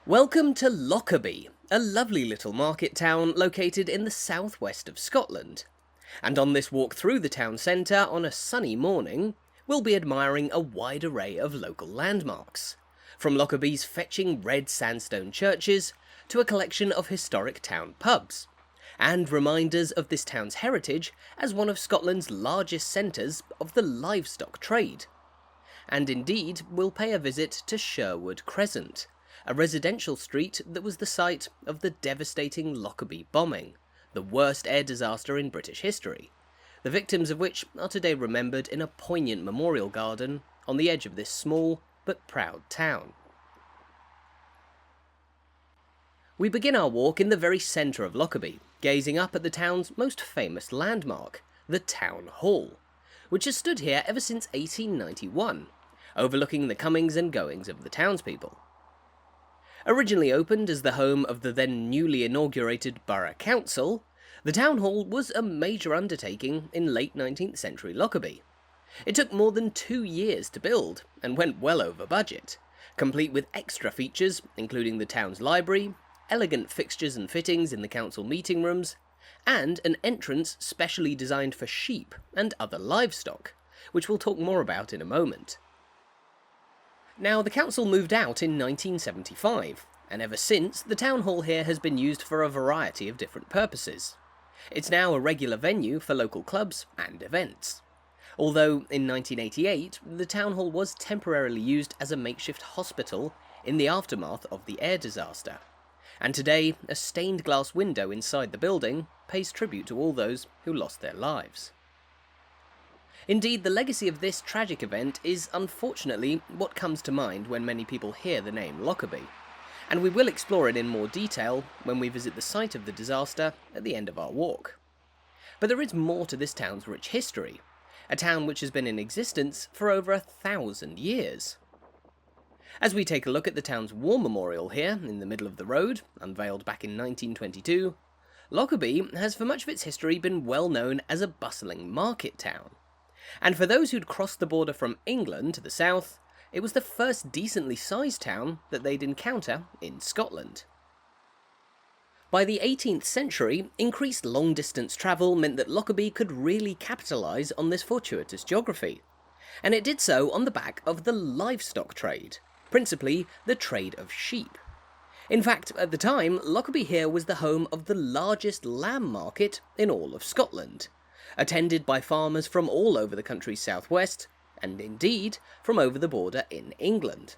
Welcome to Lockerbie, a lovely little market town located in the southwest of Scotland. And on this walk through the town centre on a sunny morning, we'll be admiring a wide array of local landmarks, from Lockerbie's fetching red sandstone churches to a collection of historic town pubs, and reminders of this town's heritage as one of Scotland's largest centres of the livestock trade. And indeed, we'll pay a visit to Sherwood Crescent, a residential street that was the site of the devastating Lockerbie bombing, the worst air disaster in British history, the victims of which are today remembered in a poignant memorial garden on the edge of this small but proud town. We begin our walk in the very centre of Lockerbie, gazing up at the town's most famous landmark, the Town Hall, which has stood here ever since 1891, overlooking the comings and goings of the townspeople. Originally opened as the home of the then newly inaugurated Borough Council, the Town Hall was a major undertaking in late 19th century Lockerbie. It took more than 2 years to build and went well over budget, complete with extra features including the town's library, elegant fixtures and fittings in the council meeting rooms, and an entrance specially designed for sheep and other livestock, which we'll talk more about in a moment. Now, the council moved out in 1975, and ever since, the town hall here has been used for a variety of different purposes. It's now a regular venue for local clubs and events. Although, in 1988, the town hall was temporarily used as a makeshift hospital in the aftermath of the air disaster. And today, a stained glass window inside the building pays tribute to all those who lost their lives. Indeed, the legacy of this tragic event is unfortunately what comes to mind when many people hear the name Lockerbie, and we will explore it in more detail when we visit the site of the disaster at the end of our walk. But there is more to this town's rich history, a town which has been in existence for over 1,000 years. As we take a look at the town's war memorial here in the middle of the road, unveiled back in 1922, Lockerbie has for much of its history been well known as a bustling market town. And for those who'd crossed the border from England to the south, it was the first decently sized town that they'd encounter in Scotland. By the 18th century, increased long-distance travel meant that Lockerbie could really capitalise on this fortuitous geography, and it did so on the back of the livestock trade, principally the trade of sheep. In fact, at the time, Lockerbie here was the home of the largest lamb market in all of Scotland, attended by farmers from all over the country's southwest, and indeed from over the border in England.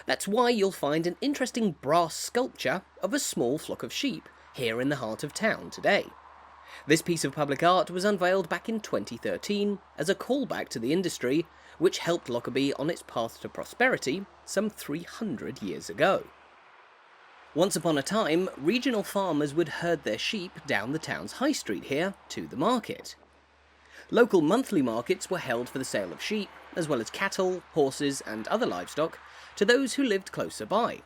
That's why you'll find an interesting brass sculpture of a small flock of sheep here in the heart of town today. This piece of public art was unveiled back in 2013 as a callback to the industry which helped Lockerbie on its path to prosperity some 300 years ago. Once upon a time, regional farmers would herd their sheep down the town's high street here to the market. Local monthly markets were held for the sale of sheep, as well as cattle, horses and other livestock, to those who lived closer by.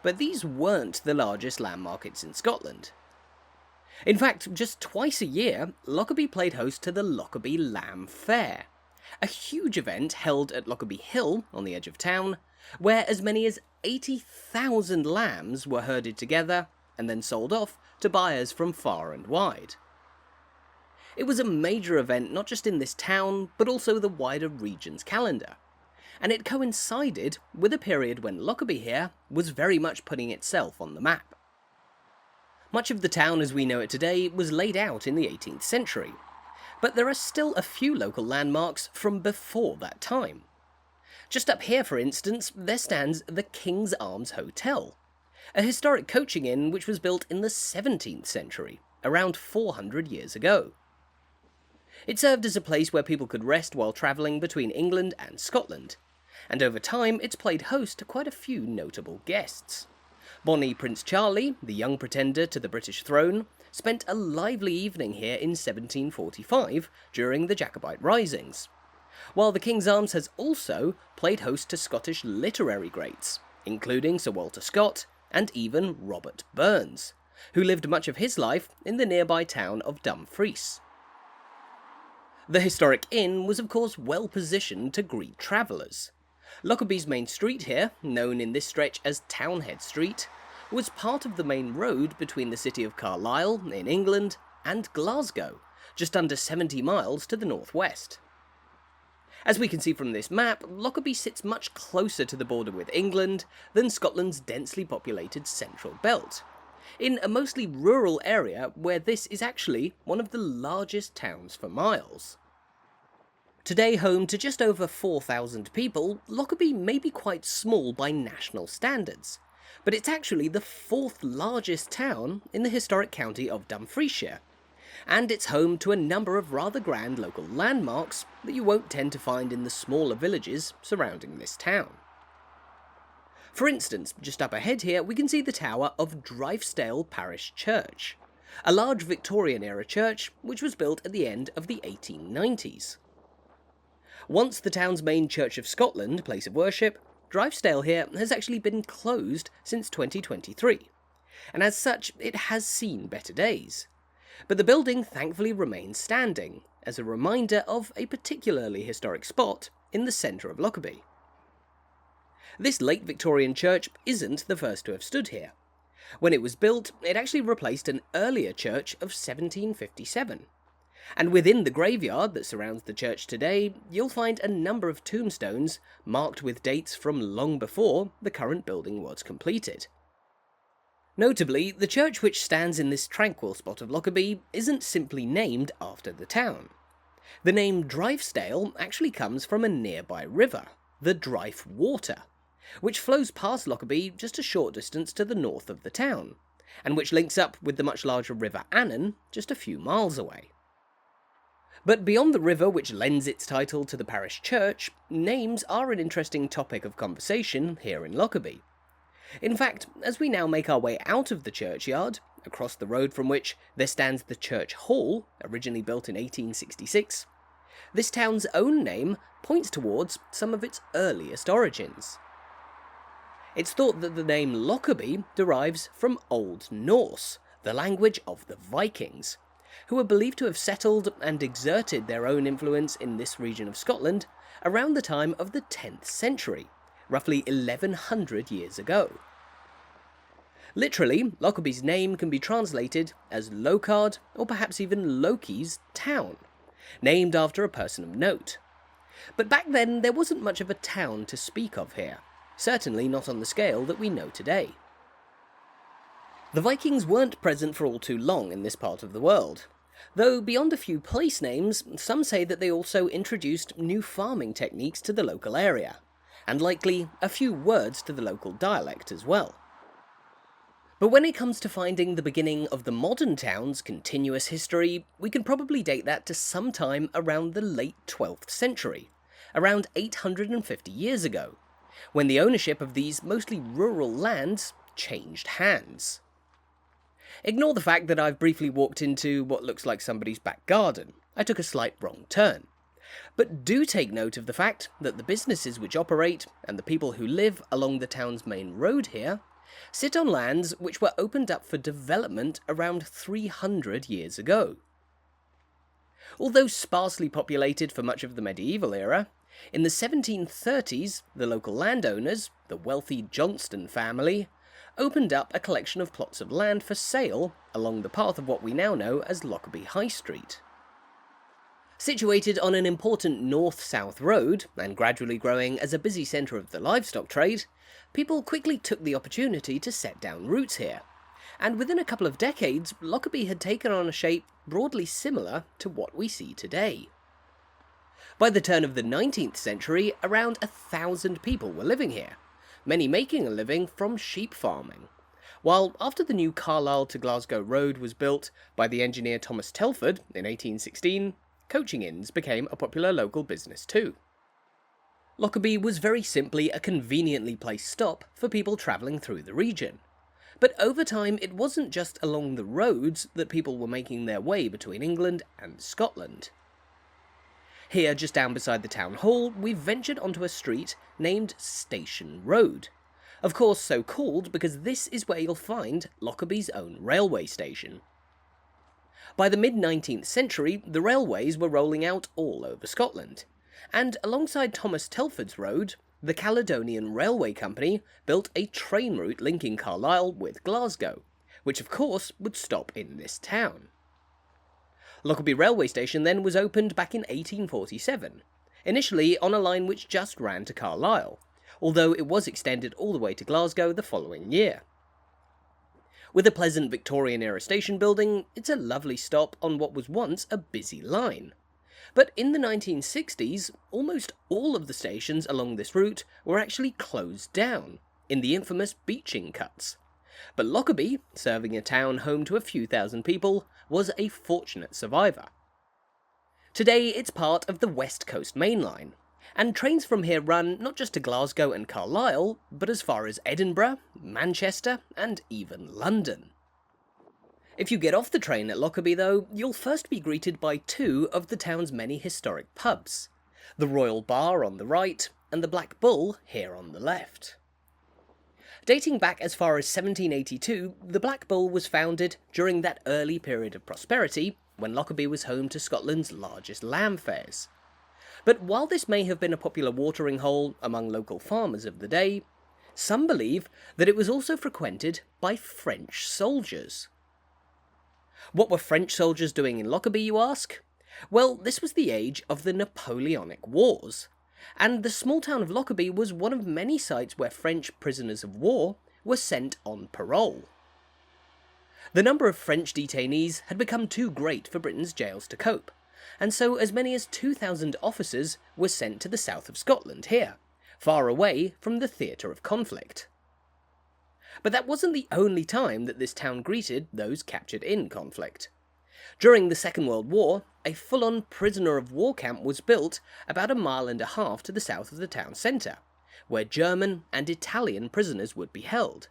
But these weren't the largest lamb markets in Scotland. In fact, just twice a year, Lockerbie played host to the Lockerbie Lamb Fair, a huge event held at Lockerbie Hill on the edge of town, where as many as 80,000 lambs were herded together and then sold off to buyers from far and wide. It was a major event not just in this town, but also the wider region's calendar, and it coincided with a period when Lockerbie here was very much putting itself on the map. Much of the town as we know it today was laid out in the 18th century, but there are still a few local landmarks from before that time. Just up here, for instance, there stands the King's Arms Hotel, a historic coaching inn which was built in the 17th century, around 400 years ago. It served as a place where people could rest while travelling between England and Scotland, and over time it's played host to quite a few notable guests. Bonnie Prince Charlie, the young pretender to the British throne, spent a lively evening here in 1745 during the Jacobite risings, while the King's Arms has also played host to Scottish literary greats, including Sir Walter Scott and even Robert Burns, who lived much of his life in the nearby town of Dumfries. The historic inn was of course well positioned to greet travellers, Lockerbie's main street here, known in this stretch as Townhead Street, was part of the main road between the city of Carlisle, in England, and Glasgow, just under 70 miles to the northwest. As we can see from this map, Lockerbie sits much closer to the border with England than Scotland's densely populated central belt, in a mostly rural area where this is actually one of the largest towns for miles. Today home to just over 4,000 people, Lockerbie may be quite small by national standards, but it's actually the fourth largest town in the historic county of Dumfriesshire, and it's home to a number of rather grand local landmarks that you won't tend to find in the smaller villages surrounding this town. For instance, just up ahead here we can see the tower of Dryfesdale Parish Church, a large Victorian-era church which was built at the end of the 1890s. Once the town's main Church of Scotland place of worship, Dryfesdale here has actually been closed since 2023, and as such it has seen better days. But the building thankfully remains standing, as a reminder of a particularly historic spot in the centre of Lockerbie. This late Victorian church isn't the first to have stood here. When it was built, it actually replaced an earlier church of 1757. And within the graveyard that surrounds the church today, you'll find a number of tombstones marked with dates from long before the current building was completed. Notably, the church which stands in this tranquil spot of Lockerbie isn't simply named after the town. The name Dryfesdale actually comes from a nearby river, the Dryfe Water, which flows past Lockerbie just a short distance to the north of the town, and which links up with the much larger River Annan just a few miles away. But beyond the river which lends its title to the parish church, names are an interesting topic of conversation here in Lockerbie. In fact, as we now make our way out of the churchyard, across the road from which there stands the Church Hall, originally built in 1866, this town's own name points towards some of its earliest origins. It's thought that the name Lockerbie derives from Old Norse, the language of the Vikings, who are believed to have settled and exerted their own influence in this region of Scotland around the time of the 10th century, roughly 1100 years ago. Literally, Lockerbie's name can be translated as Locard, or perhaps even Loki's town, named after a person of note. But back then there wasn't much of a town to speak of here, certainly not on the scale that we know today. The Vikings weren't present for all too long in this part of the world, though beyond a few place names, some say that they also introduced new farming techniques to the local area, and likely a few words to the local dialect as well. But when it comes to finding the beginning of the modern town's continuous history, we can probably date that to sometime around the late 12th century, around 850 years ago, when the ownership of these mostly rural lands changed hands. Ignore the fact that I've briefly walked into what looks like somebody's back garden. I took a slight wrong turn. But do take note of the fact that the businesses which operate and the people who live along the town's main road here sit on lands which were opened up for development around 300 years ago. Although sparsely populated for much of the medieval era, in the 1730s the local landowners, the wealthy Johnston family, opened up a collection of plots of land for sale along the path of what we now know as Lockerbie High Street. Situated on an important north-south road, and gradually growing as a busy centre of the livestock trade, people quickly took the opportunity to set down roots here, and within a couple of decades, Lockerbie had taken on a shape broadly similar to what we see today. By the turn of the 19th century, around 1,000 people were living here, many making a living from sheep farming, while after the new Carlisle to Glasgow road was built by the engineer Thomas Telford in 1816, coaching inns became a popular local business too. Lockerbie was very simply a conveniently placed stop for people travelling through the region. But over time it wasn't just along the roads that people were making their way between England and Scotland. Here, just down beside the town hall, we've ventured onto a street named Station Road. Of course so called because this is where you'll find Lockerbie's own railway station. By the mid-19th century, the railways were rolling out all over Scotland, and alongside Thomas Telford's road, the Caledonian Railway Company built a train route linking Carlisle with Glasgow, which of course would stop in this town. Lockerbie railway station then was opened back in 1847, initially on a line which just ran to Carlisle, although it was extended all the way to Glasgow the following year. With a pleasant Victorian-era station building, it's a lovely stop on what was once a busy line. But in the 1960s, almost all of the stations along this route were actually closed down, in the infamous beaching cuts. But Lockerbie, serving a town home to a few thousand people, was a fortunate survivor. Today it's part of the West Coast Main Line, and trains from here run not just to Glasgow and Carlisle, but as far as Edinburgh, Manchester, and even London. If you get off the train at Lockerbie though, you'll first be greeted by two of the town's many historic pubs, the Royal Bar on the right, and the Black Bull here on the left. Dating back as far as 1782, the Black Bull was founded during that early period of prosperity when Lockerbie was home to Scotland's largest lamb fairs. But while this may have been a popular watering hole among local farmers of the day, some believe that it was also frequented by French soldiers. What were French soldiers doing in Lockerbie, you ask? Well, this was the age of the Napoleonic Wars, and the small town of Lockerbie was one of many sites where French prisoners of war were sent on parole. The number of French detainees had become too great for Britain's jails to cope, and so as many as 2,000 officers were sent to the south of Scotland here, far away from the theatre of conflict. But that wasn't the only time that this town greeted those captured in conflict. During the Second World War, a full-on prisoner of war camp was built about 1.5 miles to the south of the town centre, where German and Italian prisoners would be held.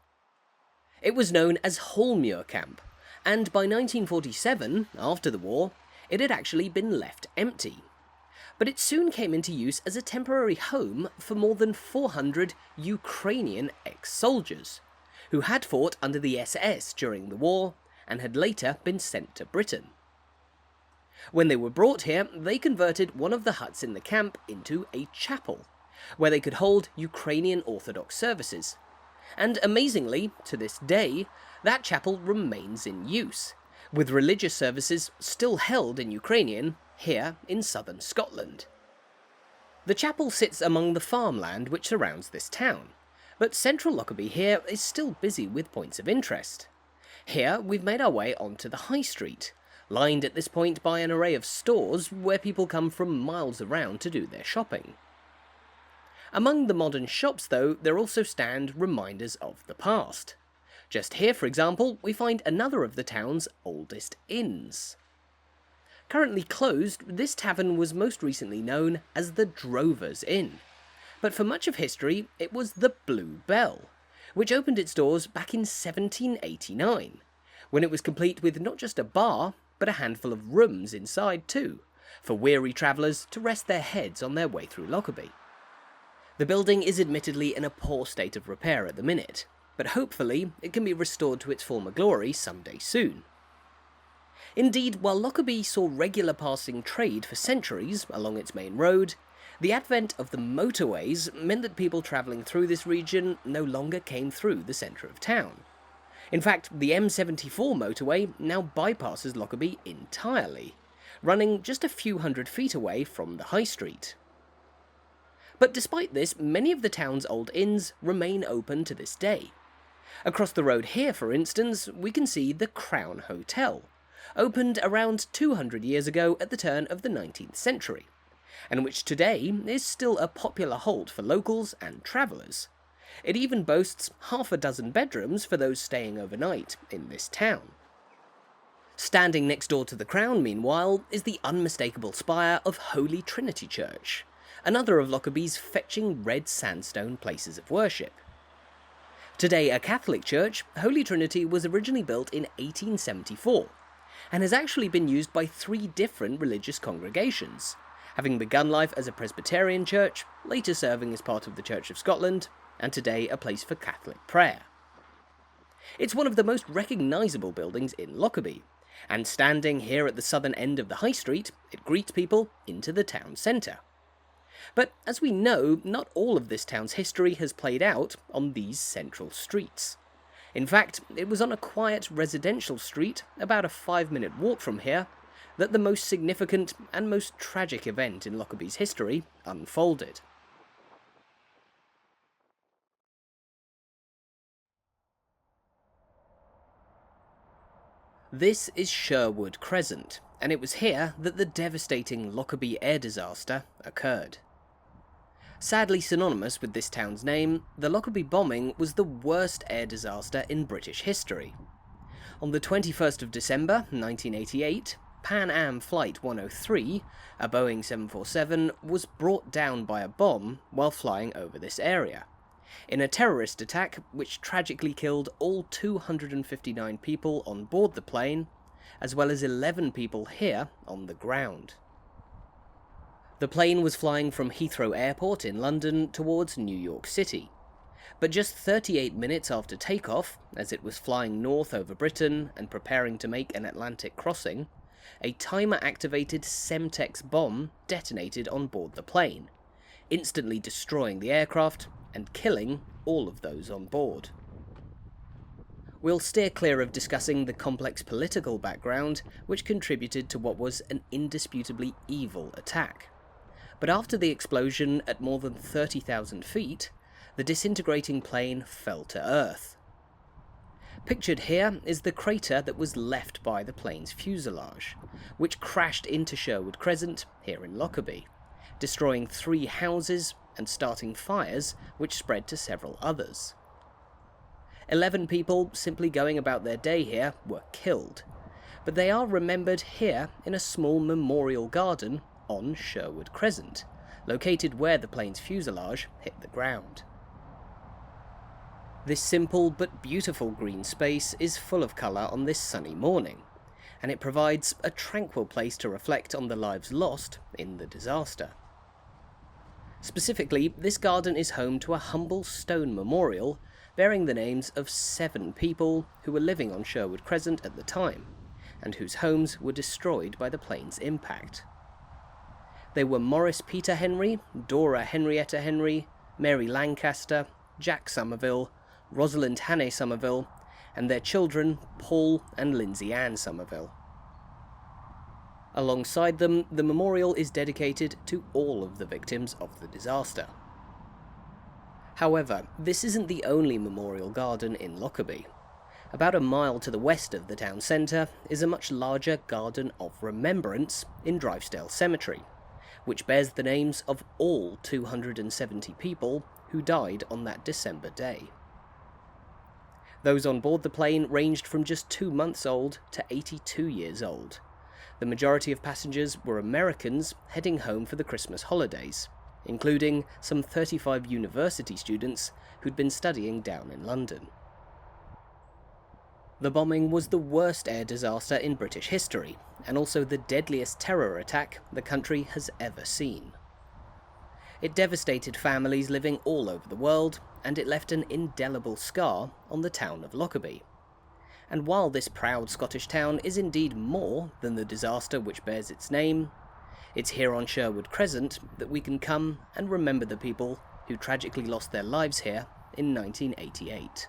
It was known as Holmuir Camp, and by 1947, after the war, it had actually been left empty. But it soon came into use as a temporary home for more than 400 Ukrainian ex-soldiers, who had fought under the SS during the war and had later been sent to Britain. When they were brought here, they converted one of the huts in the camp into a chapel, where they could hold Ukrainian Orthodox services. And amazingly, to this day, that chapel remains in use, with religious services still held in Ukrainian here in southern Scotland. The chapel sits among the farmland which surrounds this town, but central Lockerbie here is still busy with points of interest. Here we've made our way onto the High Street, lined at this point by an array of stores where people come from miles around to do their shopping. Among the modern shops though, there also stand reminders of the past. Just here, for example, we find another of the town's oldest inns. Currently closed, this tavern was most recently known as the Drover's Inn, but for much of history it was the Blue Bell, which opened its doors back in 1789, when it was complete with not just a bar, but a handful of rooms inside too, for weary travellers to rest their heads on their way through Lockerbie. The building is admittedly in a poor state of repair at the minute, but hopefully it can be restored to its former glory someday soon. Indeed, while Lockerbie saw regular passing trade for centuries along its main road, the advent of the motorways meant that people travelling through this region no longer came through the centre of town. In fact, the M74 motorway now bypasses Lockerbie entirely, running just a few hundred feet away from the High Street. But despite this, many of the town's old inns remain open to this day. Across the road here, for instance, we can see the Crown Hotel, opened around 200 years ago at the turn of the 19th century, and which today is still a popular halt for locals and travellers. It even boasts half a dozen bedrooms for those staying overnight in this town. Standing next door to the Crown, meanwhile, is the unmistakable spire of Holy Trinity Church, another of Lockerbie's fetching red sandstone places of worship. Today a Catholic church, Holy Trinity was originally built in 1874, and has actually been used by 3 different religious congregations, having begun life as a Presbyterian church, later serving as part of the Church of Scotland, and today a place for Catholic prayer. It's one of the most recognisable buildings in Lockerbie, and standing here at the southern end of the High Street, it greets people into the town centre. But as we know, not all of this town's history has played out on these central streets. In fact, it was on a quiet residential street, about a 5-minute walk from here, that the most significant and most tragic event in Lockerbie's history unfolded. This is Sherwood Crescent, and it was here that the devastating Lockerbie air disaster occurred. Sadly synonymous with this town's name, the Lockerbie bombing was the worst air disaster in British history. On the 21st of December 1988, Pan Am Flight 103, a Boeing 747, was brought down by a bomb while flying over this area, in a terrorist attack which tragically killed all 259 people on board the plane, as well as 11 people here on the ground. The plane was flying from Heathrow Airport in London towards New York City, but just 38 minutes after takeoff, as it was flying north over Britain and preparing to make an Atlantic crossing, a timer-activated Semtex bomb detonated on board the plane, instantly destroying the aircraft and killing all of those on board. We'll steer clear of discussing the complex political background which contributed to what was an indisputably evil attack. But after the explosion at more than 30,000 feet, the disintegrating plane fell to Earth. Pictured here is the crater that was left by the plane's fuselage, which crashed into Sherwood Crescent here in Lockerbie, destroying 3 houses and starting fires which spread to several others. 11 people simply going about their day here were killed, but they are remembered here in a small memorial garden on Sherwood Crescent, located where the plane's fuselage hit the ground. This simple but beautiful green space is full of colour on this sunny morning, and it provides a tranquil place to reflect on the lives lost in the disaster. Specifically, this garden is home to a humble stone memorial bearing the names of 7 people who were living on Sherwood Crescent at the time, and whose homes were destroyed by the plane's impact. They were Maurice Peter Henry, Dora Henrietta Henry, Mary Lancaster, Jack Somerville, Rosalind Hannay Somerville, and their children Paul and Lindsay Ann Somerville. Alongside them, the memorial is dedicated to all of the victims of the disaster. However, this isn't the only memorial garden in Lockerbie. About a mile to the west of the town centre is a much larger Garden of Remembrance in Dryfesdale Cemetery, which bears the names of all 270 people who died on that December day. Those on board the plane ranged from just 2 months old to 82 years old. The majority of passengers were Americans heading home for the Christmas holidays, including some 35 university students who'd been studying down in London. The bombing was the worst air disaster in British history, and also the deadliest terror attack the country has ever seen. It devastated families living all over the world, and it left an indelible scar on the town of Lockerbie. And while this proud Scottish town is indeed more than the disaster which bears its name, it's here on Sherwood Crescent that we can come and remember the people who tragically lost their lives here in 1988.